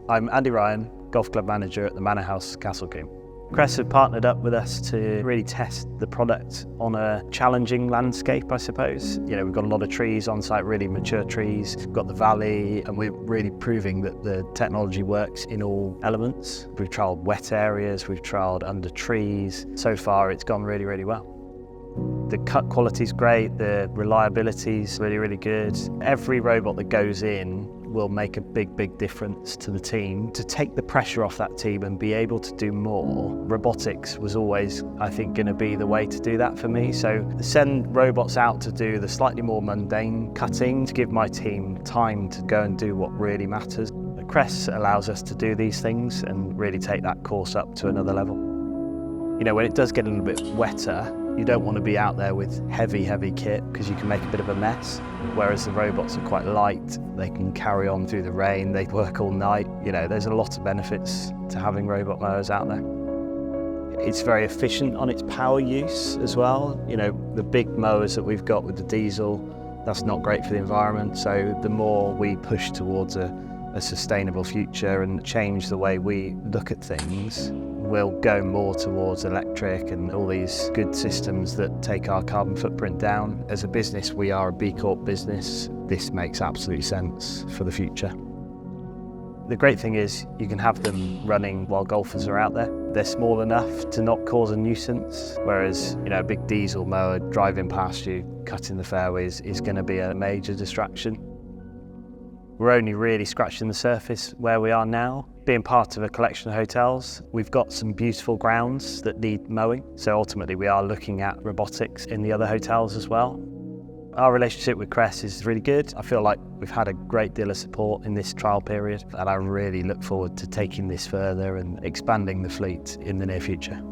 I'm Andy Ryan, Golf Club Manager at the Manor House Golf Club. Kress have partnered up with us to really test the product on a challenging landscape, I suppose. You know, we've got a lot of trees on site, really mature trees. We've got the valley, and we're really proving that the technology works in all elements. We've trialled wet areas, we've trialled under trees. So far, it's gone really, really well. The cut quality's great, the reliability's really, really good. Every robot that goes in will make a big, big difference to the team. To take the pressure off that team and be able to do more, robotics was always, I think, going to be the way to do that for me. So send robots out to do the slightly more mundane cutting, to give my team time to go and do what really matters. Kress allows us to do these things and really take that course up to another level. You know, when it does get a little bit wetter, you don't want to be out there with heavy kit because you can make a bit of a mess. Whereas the robots are quite light, they can carry on through the rain, they work all night. You know, there's a lot of benefits to having robot mowers out there. It's very efficient on its power use as well. You know, the big mowers that we've got with the diesel, that's not great for the environment. So the more we push towards a sustainable future and change the way we look at things, we'll go more towards electric and all these good systems that take our carbon footprint down. As a business, we are a B Corp business. This makes absolute sense for the future. The great thing is you can have them running while golfers are out there. They're small enough to not cause a nuisance, whereas, you know, a big diesel mower driving past you, cutting the fairways is going to be a major distraction. We're only really scratching the surface where we are now. Being part of a collection of hotels, we've got some beautiful grounds that need mowing. So ultimately we are looking at robotics in the other hotels as well. Our relationship with Kress is really good. I feel like we've had a great deal of support in this trial period, and I really look forward to taking this further and expanding the fleet in the near future.